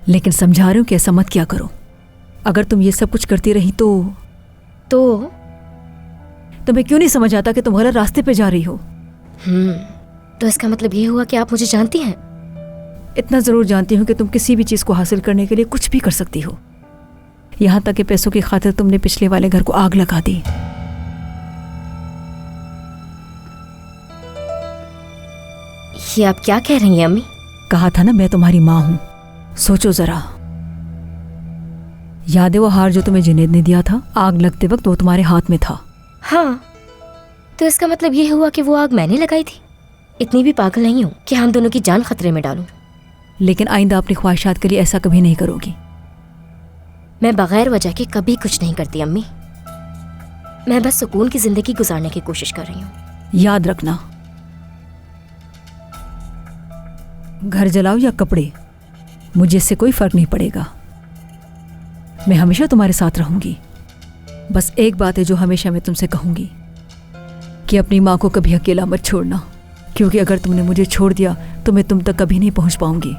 लेकिन समझा रही हूँ कि ऐसा मत क्या करो। अगर तुम ये सब कुछ करती रही तो तुम्हें क्यों नहीं समझ आता कि तुम गलत रास्ते पे जा रही हो? तो इसका मतलब ये हुआ कि आप मुझे जानती हैं? इतना जरूर जानती हूँ कि तुम किसी भी चीज को हासिल करने के लिए कुछ भी कर सकती हो। यहाँ तक कि पैसों की खातिर तुमने पिछले वाले घर को आग लगा दी। ये आप क्या कह रही हैं अम्मी? कहा था ना मैं तुम्हारी माँ हूं। सोचो जरा, याद है वो हार जो तुम्हें जुनैद ने दिया था? आग लगते वक्त वो तुम्हारे हाथ में था। हाँ, तो इसका मतलब ये हुआ कि वो आग मैंने लगाई थी। इतनी भी पागल नहीं हूं कि हम दोनों की जान खतरे में डालूं। लेकिन आइंदा अपनी ख्वाहिशात के लिए ऐसा कभी नहीं करोगी। मैं बगैर वजह के कभी कुछ नहीं करती अम्मी। मैं बस सुकून की जिंदगी गुजारने की कोशिश कर रही हूँ। याद रखना, घर जलाओ या कपड़े, मुझे इससे कोई फर्क नहीं पड़ेगा। मैं हमेशा तुम्हारे साथ रहूंगी। बस एक बात है जो हमेशा मैं तुमसे कहूंगी कि अपनी माँ को कभी अकेला मत छोड़ना, क्योंकि अगर तुमने मुझे छोड़ दिया तो मैं तुम तक कभी नहीं पहुंच पाऊंगी।